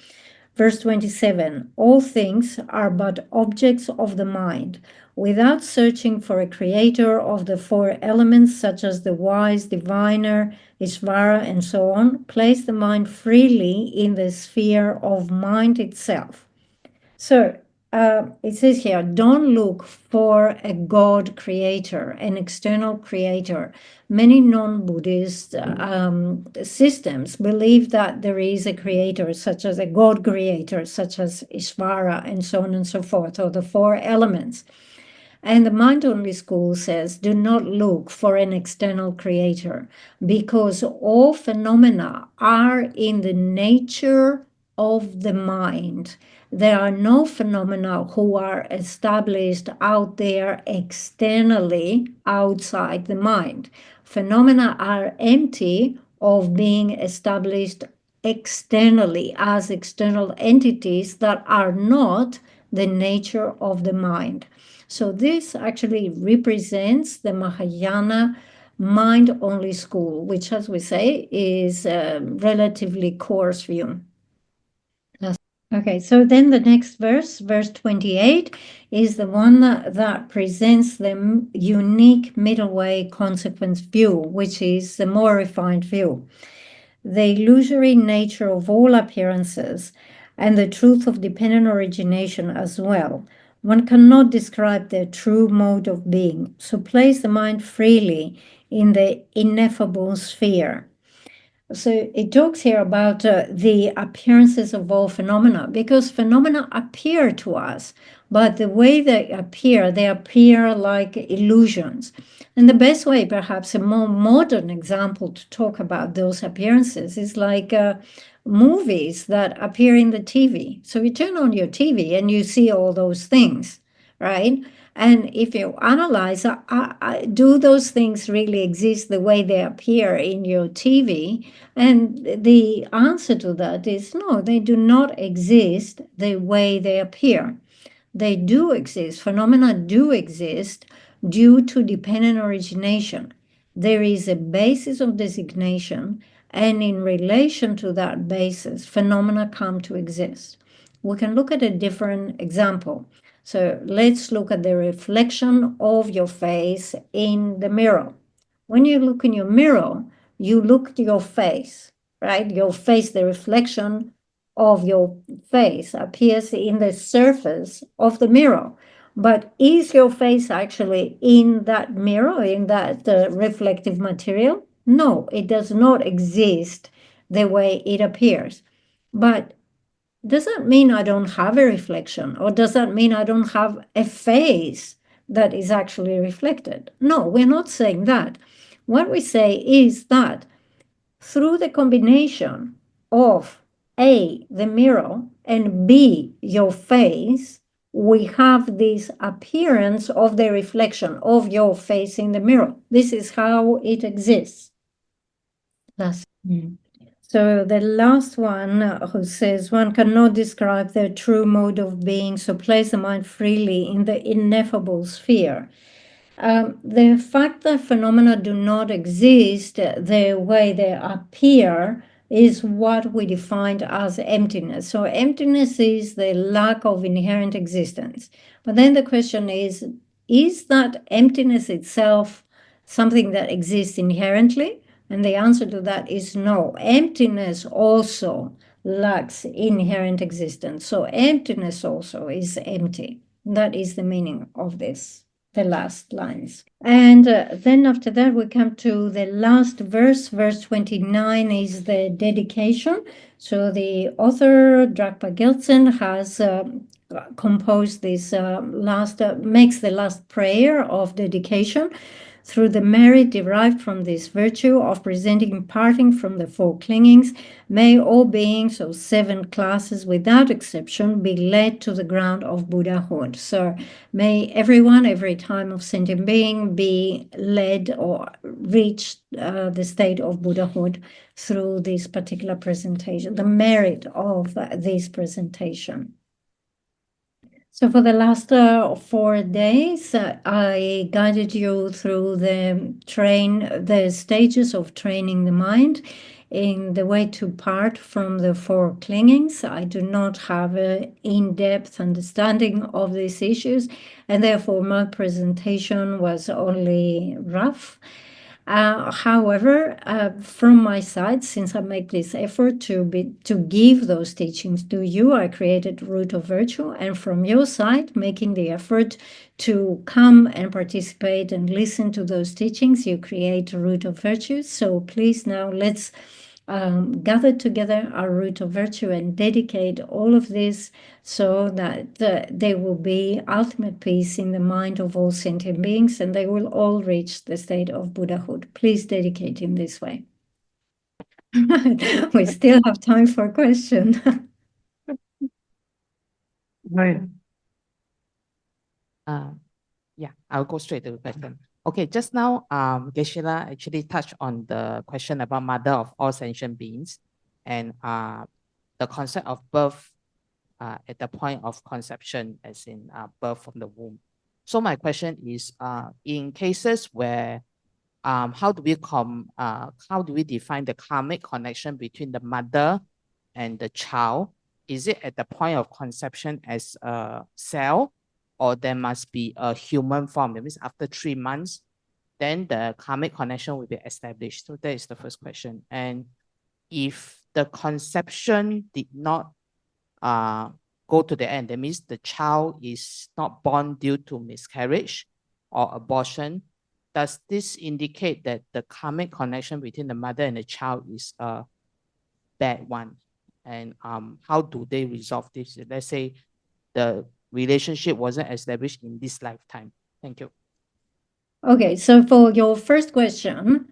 S1: Verse 27, all things are but objects of the mind. Without searching for a creator of the four elements, such as the wise, diviner, Ishvara, and so on, place the mind freely in the sphere of mind itself. So it says here, don't look for a God creator, an external creator. Many non-Buddhist systems believe that there is a creator, such as a God creator, such as Ishvara, and so on and so forth, or the four elements. And the mind-only school says, do not look for an external creator, because all phenomena are in the nature of the mind. There are no phenomena who are established out there externally outside the mind. Phenomena are empty of being established externally as external entities that are not the nature of the mind. So this actually represents the Mahayana mind-only school, which, as we say, is a relatively coarse view. Okay, so then the next verse, verse 28, is the one that presents the unique middle way consequence view, which is the more refined view. The illusory nature of all appearances and the truth of dependent origination as well. One cannot describe their true mode of being, so place the mind freely in the ineffable sphere. So it talks here about the appearances of all phenomena, because phenomena appear to us, but the way they appear like illusions. And the best way, perhaps a more modern example to talk about those appearances is like movies that appear in the TV. So you turn on your TV and you see all those things, right? And if you analyze, do those things really exist the way they appear in your TV? And the answer to that is no, they do not exist the way they appear. They do exist, phenomena do exist due to dependent origination. There is a basis of designation, and in relation to that basis, phenomena come to exist. We can look at a different example. So let's look at the reflection of your face in the mirror. When you look in your mirror, you look at your face, right? Your face, the reflection of your face appears in the surface of the mirror. But is your face actually in that mirror, in that reflective material? No, it does not exist the way it appears. But does that mean I don't have a reflection? Or does that mean I don't have a face that is actually reflected? No, we're not saying that. What we say is that through the combination of A, the mirror, and B, your face, we have this appearance of the reflection of your face in the mirror. This is how it exists. So the last one who says one cannot describe their true mode of being, so place the mind freely in the ineffable sphere. The fact that phenomena do not exist the way they appear is what we defined as emptiness. So emptiness is the lack of inherent existence. But then the question is that emptiness itself something that exists inherently? And the answer to that is no. Emptiness also lacks inherent existence. So emptiness also is empty. That is the meaning of this, the last lines. And then after that, we come to the last verse. Verse 29 is the dedication. So the author, Dragpa Gelsen, has composed this makes the last prayer of dedication. Through the merit derived from this virtue of presenting parting from the four clingings, may all beings of seven classes without exception be led to the ground of Buddhahood. So may everyone, every time of sentient being, be led or reach the state of Buddhahood through this particular presentation, the merit of this presentation. So for the last 4 days, I guided you through the stages of training the mind in the way to part from the four clingings. I do not have an in-depth understanding of these issues, and therefore my presentation was only rough. However, from my side, since I make this effort to give those teachings to you, I created Root of Virtue, and from your side, making the effort to come and participate and listen to those teachings, you create a Root of Virtue. So please now let's gather together our Root of Virtue and dedicate all of this so that there will be ultimate peace in the mind of all sentient beings and they will all reach the state of Buddhahood. Please dedicate in this way. We still have time for a question.
S2: Right. Yeah, I'll go straight to the question. Okay, just now, Geshe actually touched on the question about mother of all sentient beings and the concept of birth at the point of conception, as in birth from the womb. So my question is, in cases where how do we define the karmic connection between the mother and the child? Is it at the point of conception as a cell, or there must be a human form? That means after 3 months, then the karmic connection will be established. So that is the first question. And if the conception did not go to the end, that means the child is not born due to miscarriage or abortion, does this indicate that the karmic connection between the mother and the child is a bad one? And how do they resolve this? Let's say the relationship wasn't established in this lifetime. Thank you.
S1: Okay, so for your first question,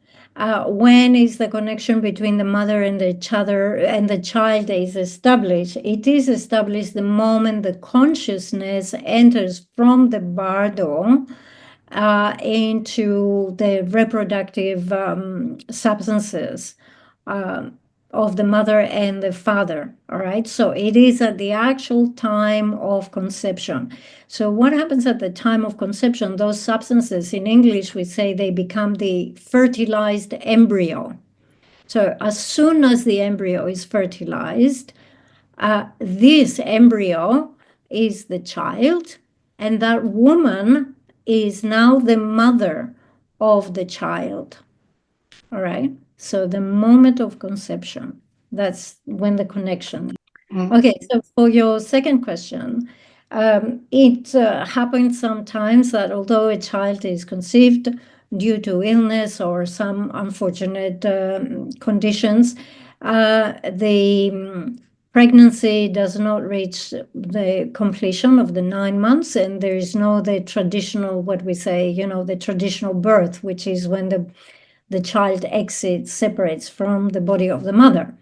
S1: when is the connection between the mother and the child is established? It is established the moment the consciousness enters from the bardo into the reproductive substances of the mother and the father. All right. So it is at the actual time of conception. So what happens at the time of conception? Those substances, in English, we say they become the fertilized embryo. So as soon as the embryo is fertilized, this embryo is the child, and that woman is now the mother of the child. All right. So the moment of conception, that's when the connection. Okay, so for your second question, it happens sometimes that although a child is conceived due to illness or some unfortunate conditions, the pregnancy does not reach the completion of the 9 months, and there is no the traditional, what we say, the traditional birth, which is when the child separates from the body of the mother.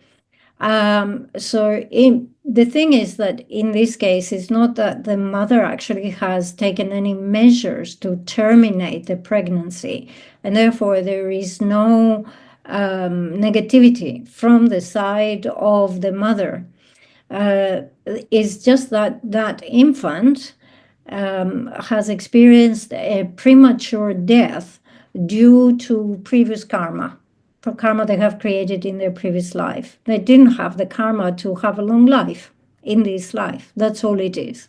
S1: The thing is that in this case, it's not that the mother actually has taken any measures to terminate the pregnancy, and therefore there is no negativity from the side of the mother. It's just that infant has experienced a premature death due to previous karma they have created in their previous life. They didn't have the karma to have a long life in this life. That's all it is.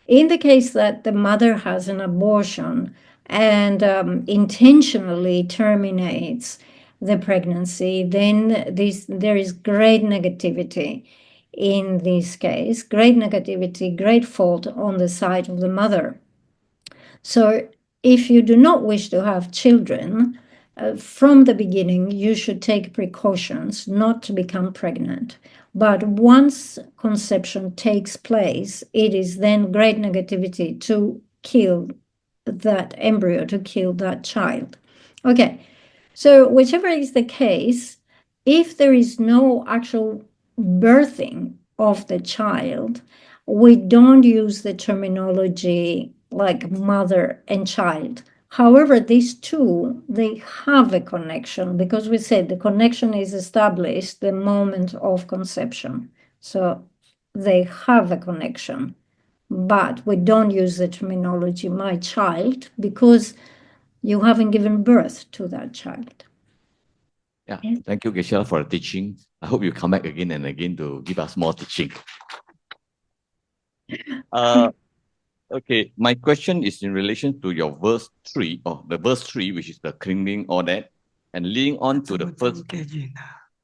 S1: In the case that the mother has an abortion and intentionally terminates the pregnancy, then there is great negativity in this case, great negativity, great fault on the side of the mother. So if you do not wish to have children, from the beginning, you should take precautions not to become pregnant. But once conception takes place, it is then great negativity to kill that embryo, to kill that child. Okay, so whichever is the case, if there is no actual birthing of the child, we don't use the terminology like mother and child. However, these two, they have a connection because we said the connection is established the moment of conception. So they have a connection, but we don't use the terminology my child because you haven't given birth to that child.
S3: Yeah, thank you, Geshe, for the teaching. I hope you come back again and again to give us more teaching. Okay, my question is in relation to your verse 3, or the verse 3, which is the clinging, all that. And leading on to the first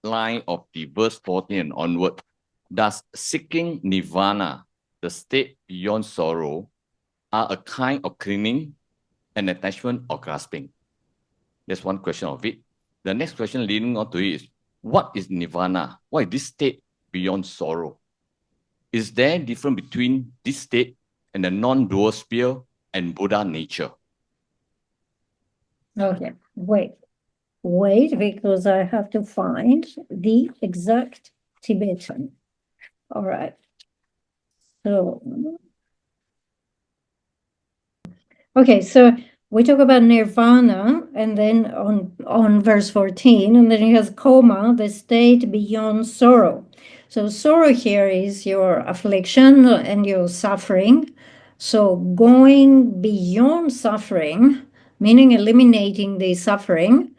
S3: line of the verse 14 and onward, thus seeking nirvana, the state beyond sorrow, are a kind of clinging, an attachment or grasping. That's one question of it. The next question leading on to it is, what is nirvana? What is this state beyond sorrow? Is there a difference between this state and the non-dual sphere and Buddha nature?
S1: Okay, wait, because I have to find the exact Tibetan. All right. So, okay, so we talk about nirvana, and then on verse 14, and then it has coma, the state beyond sorrow. So sorrow here is your affliction and your suffering. So going beyond suffering, meaning eliminating the suffering,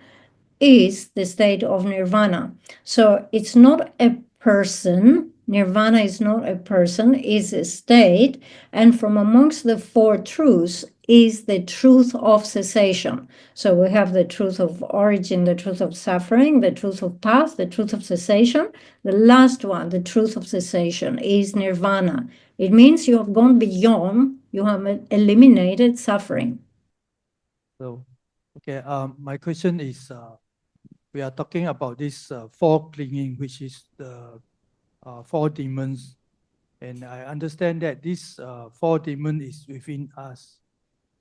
S1: is the state of nirvana. So it's not a person. Nirvana is not a person, is a state. And from amongst the four truths is the truth of cessation. So we have the truth of origin, the truth of suffering, the truth of path, the truth of cessation. The last one, the truth of cessation, is nirvana. It means you have gone beyond, you have eliminated suffering.
S4: So, okay, my question is, we are talking about this four clinging, which is the four demons. And I understand that this four demon is within us.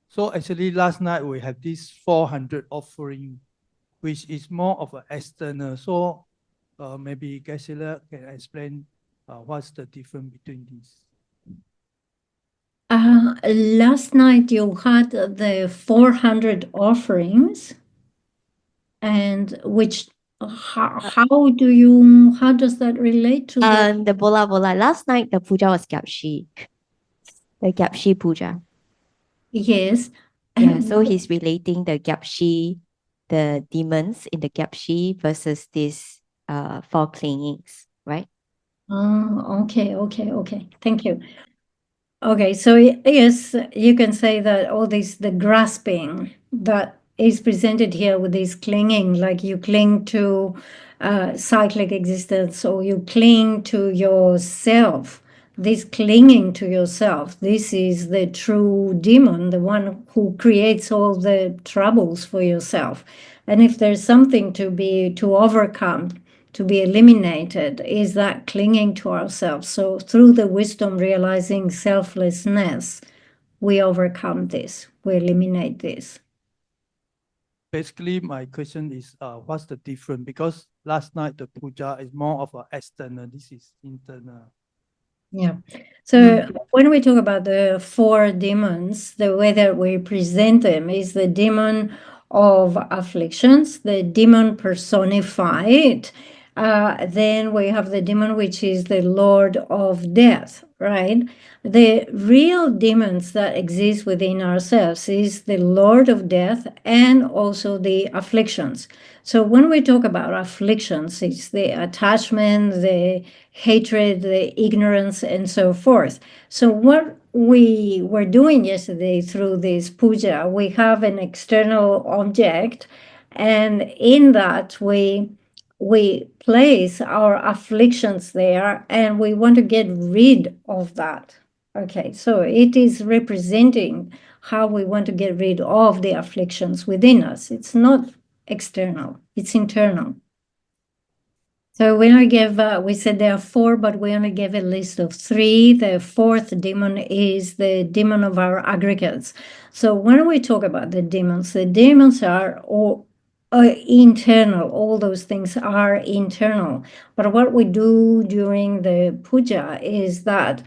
S4: So actually last night we have this 400 offering, which is more of an external. So maybe Geshe can explain what's the difference between these.
S1: Last night you had the 400 offerings, and which how does that relate to
S5: the Voula? Last night the puja was Geshe, the Geshe puja.
S1: Yes.
S5: Yeah, so he's relating the Geshe, the demons in the Geshe versus these four clingings, right?
S1: Okay. Thank you. Okay, so yes, you can say that all this, the grasping that is presented here with this clinging, like you cling to cyclic existence, or you cling to yourself. This clinging to yourself, this is the true demon, the one who creates all the troubles for yourself. And if there's something to overcome, to be eliminated, is that clinging to ourselves. So through the wisdom realizing selflessness, we overcome this, we eliminate this.
S4: Basically, my question is, what's the difference? Because last night the puja is more of an external, this is internal.
S1: Yeah. So when we talk about the four demons, the way that we present them is the demon of afflictions, the demon personified. Then we have the demon which is the Lord of Death, right? The real demons that exist within ourselves is the Lord of Death and also the afflictions. So when we talk about afflictions, it's the attachment, the hatred, the ignorance, and so forth. So what we were doing yesterday through this puja, we have an external object, and in that we place our afflictions there, and we want to get rid of that. Okay, so it is representing how we want to get rid of the afflictions within us. It's not external, it's internal. So we only give, we said there are four, but we only gave a list of three. The fourth demon is the demon of our aggregates. So when we talk about the demons are all internal. All those things are internal. But what we do during the puja is that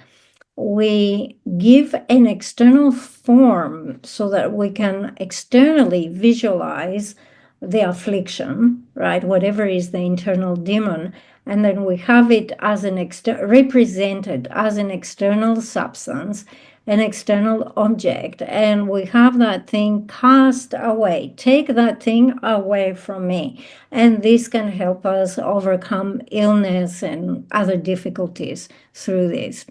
S1: we give an external form so that we can externally visualize the affliction, right? Whatever is the internal demon, and then we have it as an represented as an external substance, an external object, and we have that thing cast away. Take that thing away from me, and this can help us overcome illness and other difficulties through this.